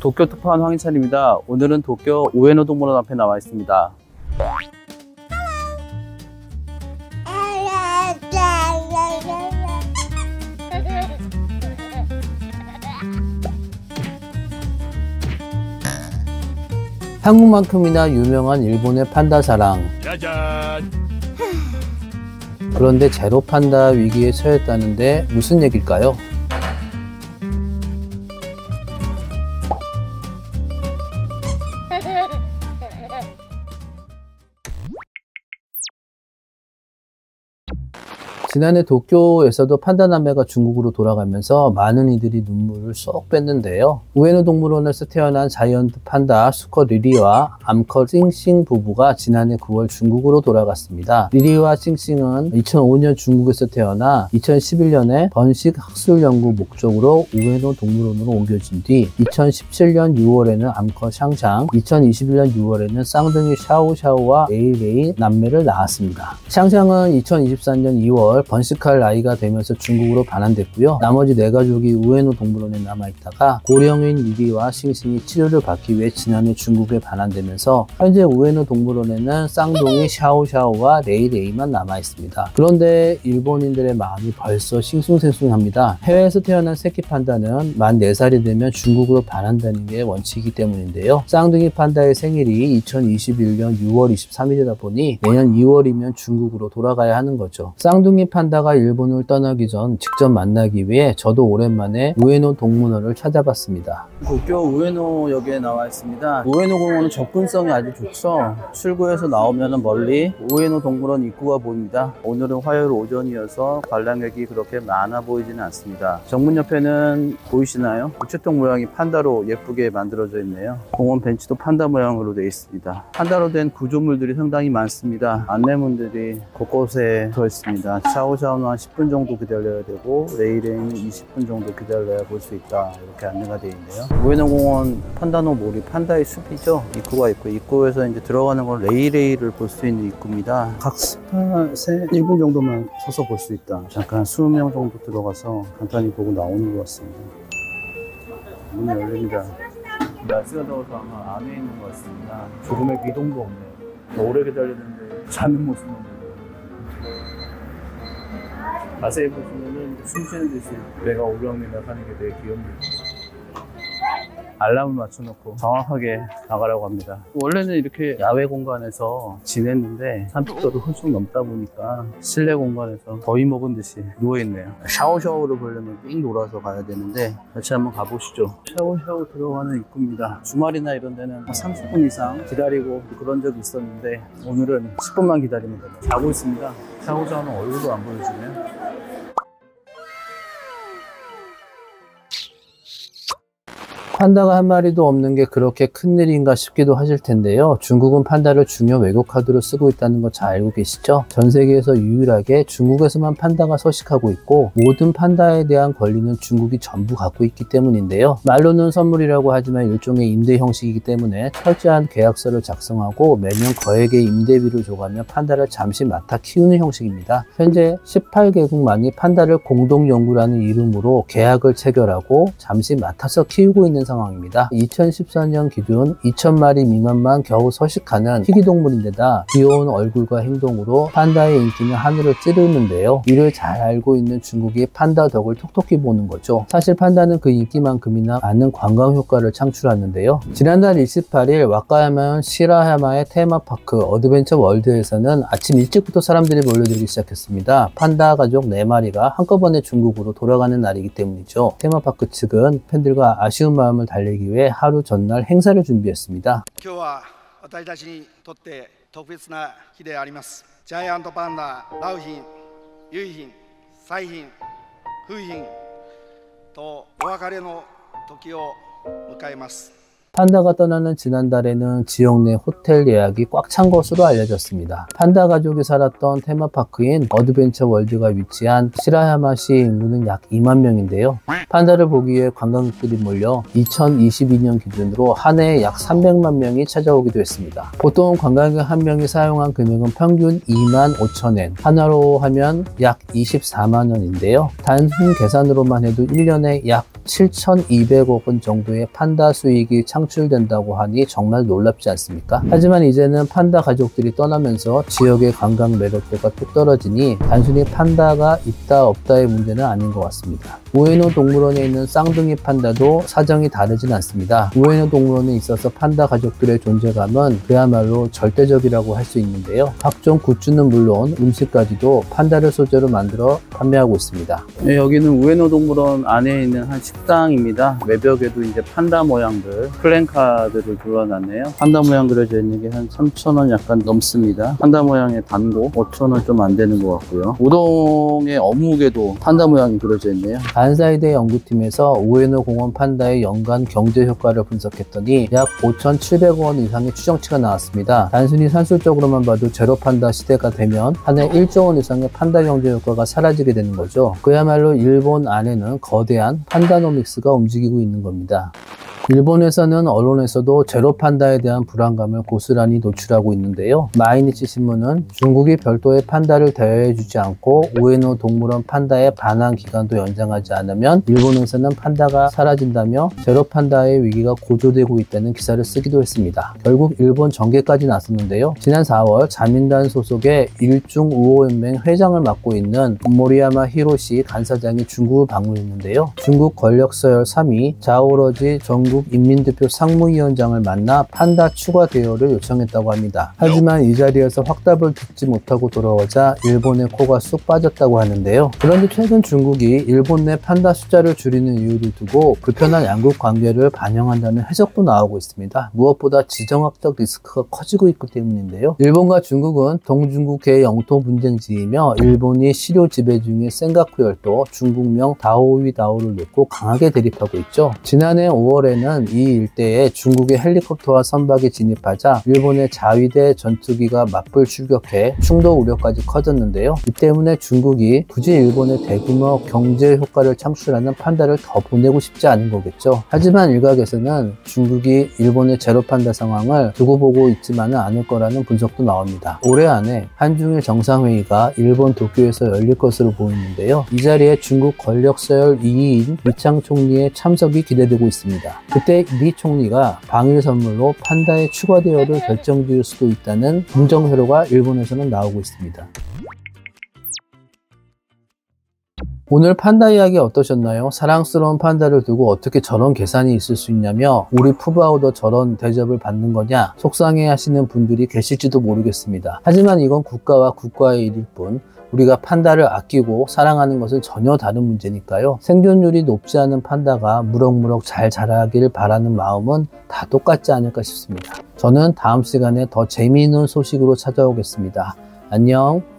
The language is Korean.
도쿄 특파원 황인찬입니다. 오늘은 도쿄 우에노 동물원 앞에 나와 있습니다. 한국만큼이나 유명한 일본의 판다 사랑. 짜잔! 그런데 제로 판다 위기에 처했다는데 무슨 얘기일까요? 지난해 도쿄에서도 판다 남매가 중국으로 돌아가면서 많은 이들이 눈물을 쏙 뺐는데요. 우에노 동물원에서 태어난 자이언트 판다 수컷 리리와 암컷 싱싱 부부가 지난해 9월 중국으로 돌아갔습니다. 리리와 싱싱은 2005년 중국에서 태어나 2011년에 번식 학술 연구 목적으로 우에노 동물원으로 옮겨진 뒤 2017년 6월에는 암컷 샹샹, 2021년 6월에는 쌍둥이 샤오샤오와 레이레이 남매를 낳았습니다. 샹샹은 2024년 2월 번식할 나이가 되면서 중국으로 반환됐고요. 나머지 4가족이 우에노 동물원에 남아있다가 고령인 리리와 싱싱이 치료를 받기 위해 지난해 중국에 반환되면서 현재 우에노 동물원에는 쌍둥이 샤오샤오와 레이레이만 남아있습니다. 그런데 일본인들의 마음이 벌써 싱숭생숭합니다. 해외에서 태어난 새끼 판다는 만 4살이 되면 중국으로 반환되는 게 원칙이기 때문인데요. 쌍둥이 판다의 생일이 2021년 6월 23일이다 보니 내년 2월이면 중국으로 돌아가야 하는 거죠. 쌍둥이 판다가 일본을 떠나기 전 직접 만나기 위해 저도 오랜만에 우에노 동물원을 찾아봤습니다. 도쿄 우에노역에 나와 있습니다. 우에노 공원은 접근성이 아주 좋죠. 출구에서 나오면 멀리 우에노 동물원 입구가 보입니다. 오늘은 화요일 오전이어서 관람객이 그렇게 많아 보이지는 않습니다. 정문 옆에는 보이시나요? 우체통 모양이 판다로 예쁘게 만들어져 있네요. 공원 벤치도 판다 모양으로 되어 있습니다. 판다로 된 구조물들이 상당히 많습니다. 안내문들이 곳곳에 서 있습니다. 샤오샤오는 한 10분 정도 기다려야 되고 레이레이는 20분 정도 기다려야 볼 수 있다, 이렇게 안내가 되어 있네요. 우에노 공원 판다노 모리, 판다의 숲이죠. 입구가 있고 입구에서 이제 들어가는 건 레이레이를 볼 수 있는 입구입니다. 각 스팟에 1분 정도만 서서 볼 수 있다. 잠깐 20명 정도 들어가서 간단히 보고 나오는 것 같습니다. 문이 열립니다. 날씨가 더워서 아마 안에 있는 것 같습니다. 조금의 미동도 없네요. 오래 기다리는데 자는 모습은 자세히 보시면은 숨쉬는 듯이 배가 오르락내리락 하는 게 되게 귀엽네요. 알람을 맞춰놓고 정확하게 나가라고 합니다. 원래는 이렇게 야외 공간에서 지냈는데 30도를 훌쩍 넘다 보니까 실내 공간에서 더위 먹은 듯이 누워있네요. 샤오샤오를 보려면 삥 돌아서 가야 되는데 같이 한번 가보시죠. 샤오샤오 들어가는 입구입니다. 주말이나 이런 데는 30분 이상 기다리고 그런 적이 있었는데 오늘은 10분만 기다리면 됩니다. 자고 있습니다. 샤오샤오는 얼굴도 안 보여주네요. 판다가 한 마리도 없는 게 그렇게 큰일인가 싶기도 하실 텐데요. 중국은 판다를 중요 외국 카드로 쓰고 있다는 거 잘 알고 계시죠? 전 세계에서 유일하게 중국에서만 판다가 서식하고 있고 모든 판다에 대한 권리는 중국이 전부 갖고 있기 때문인데요. 말로는 선물이라고 하지만 일종의 임대 형식이기 때문에 철저한 계약서를 작성하고 매년 거액의 임대비를 줘가며 판다를 잠시 맡아 키우는 형식입니다. 현재 18개국만이 판다를 공동연구라는 이름으로 계약을 체결하고 잠시 맡아서 키우고 있는 상황입니다. 2014년 기준 2,000마리 미만만 겨우 서식하는 희귀동물인데다 귀여운 얼굴과 행동으로 판다의 인기는 하늘을 찌르는데요. 이를 잘 알고 있는 중국이 판다 덕을 톡톡히 보는 거죠. 사실 판다는 그 인기만큼이나 많은 관광 효과를 창출하는데요. 지난달 28일 와카야마 시라야마의 테마파크 어드벤처 월드에서는 아침 일찍부터 사람들이 몰려들기 시작했습니다. 판다 가족 4마리가 한꺼번에 중국으로 돌아가는 날이기 때문이죠. 테마파크 측은 팬들과 아쉬운 마음을 달래기 위해 하루 전날 행사를 준비했습니다. 今日は私たちにとって特別な日であります。ジャイアントパンダ、良浜、結浜、彩浜、楓浜とお別れの時を迎えます。 판다가 떠나는 지난달에는 지역 내 호텔 예약이 꽉 찬 것으로 알려졌습니다. 판다 가족이 살았던 테마파크인 어드벤처 월드가 위치한 시라야마시 인구는 약 2만 명인데요. 판다를 보기 위해 관광객들이 몰려 2022년 기준으로 한 해에 약 300만 명이 찾아오기도 했습니다. 보통 관광객 한 명이 사용한 금액은 평균 25,000엔, 하나로 하면 약 24만 원인데요. 단순 계산으로만 해도 1년에 약 7,200억 원 정도의 판다 수익이 창출된다고 하니 정말 놀랍지 않습니까? 하지만 이제는 판다 가족들이 떠나면서 지역의 관광 매력도가 뚝 떨어지니 단순히 판다가 있다 없다의 문제는 아닌 것 같습니다. 우에노 동물원에 있는 쌍둥이 판다도 사정이 다르진 않습니다. 우에노 동물원에 있어서 판다 가족들의 존재감은 그야말로 절대적이라고 할 수 있는데요. 각종 굿즈는 물론 음식까지도 판다를 소재로 만들어 판매하고 있습니다. 네, 여기는 우에노 동물원 안에 있는 한 식당입니다. 외벽에도 이제 판다 모양들, 플랜카드를 둘러놨네요. 판다 모양 그려져 있는 게 한 3,000원 약간 넘습니다. 판다 모양의 단고 5,000원 좀 안 되는 것 같고요. 우동의 어묵에도 판다 모양이 그려져 있네요. 간사이대 연구팀에서 우에노 공원 판다의 연간 경제 효과를 분석했더니 약 5,700원 이상의 추정치가 나왔습니다. 단순히 산술적으로만 봐도 제로 판다 시대가 되면 한 해 1조 원 이상의 판다 경제 효과가 사라지게 되는 거죠. 그야말로 일본 안에는 거대한 판다노믹스가 움직이고 있는 겁니다. 일본에서는 언론에서도 제로 판다에 대한 불안감을 고스란히 노출하고 있는데요. 마이니치 신문은 중국이 별도의 판다를 대여해주지 않고 우에노 동물원 판다의 반환 기간도 연장하지 않으면 일본에서는 판다가 사라진다며 제로 판다의 위기가 고조되고 있다는 기사를 쓰기도 했습니다. 결국 일본 정계까지 나섰는데요. 지난 4월 자민단 소속의 일중우호연맹 회장을 맡고 있는 모리야마 히로시 간사장이 중국을 방문했는데요. 중국 권력서열 3위 자오러지 전국 인민대표 상무위원장을 만나 판다 추가 대여를 요청했다고 합니다. 하지만 이 자리에서 확답을 듣지 못하고 돌아오자 일본의 코가 쑥 빠졌다고 하는데요. 그런데 최근 중국이 일본 내 판다 숫자를 줄이는 이유를 두고 불편한 양국 관계를 반영한다는 해석도 나오고 있습니다. 무엇보다 지정학적 리스크가 커지고 있기 때문인데요. 일본과 중국은 동중국해의 영토 분쟁지이며 일본이 시료 지배 중인 센가쿠 열도, 중국명 다오위다오를 놓고 강하게 대립하고 있죠. 지난해 5월에는 이 일대에 중국의 헬리콥터와 선박이 진입하자 일본의 자위대 전투기가 맞불 출격해 충돌 우려까지 커졌는데요. 이 때문에 중국이 굳이 일본의 대규모 경제 효과를 창출하는 판다를 더 보내고 싶지 않은 거겠죠. 하지만 일각에서는 중국이 일본의 제로 판다 상황을 두고 보고 있지만은 않을 거라는 분석도 나옵니다. 올해 안에 한중일 정상회의가 일본 도쿄에서 열릴 것으로 보이는데요. 이 자리에 중국 권력서열 2위인 리창 총리의 참석이 기대되고 있습니다. 그때 리 총리가 방일 선물로 판다의 추가 대여를 결정지을 수도 있다는 긍정 회로가 일본에서는 나오고 있습니다. 오늘 판다 이야기 어떠셨나요? 사랑스러운 판다를 두고 어떻게 저런 계산이 있을 수 있냐며 우리 푸바오도 저런 대접을 받는 거냐 속상해 하시는 분들이 계실지도 모르겠습니다. 하지만 이건 국가와 국가의 일일 뿐 우리가 판다를 아끼고 사랑하는 것은 전혀 다른 문제니까요. 생존율이 높지 않은 판다가 무럭무럭 잘 자라기를 바라는 마음은 다 똑같지 않을까 싶습니다. 저는 다음 시간에 더 재미있는 소식으로 찾아오겠습니다. 안녕.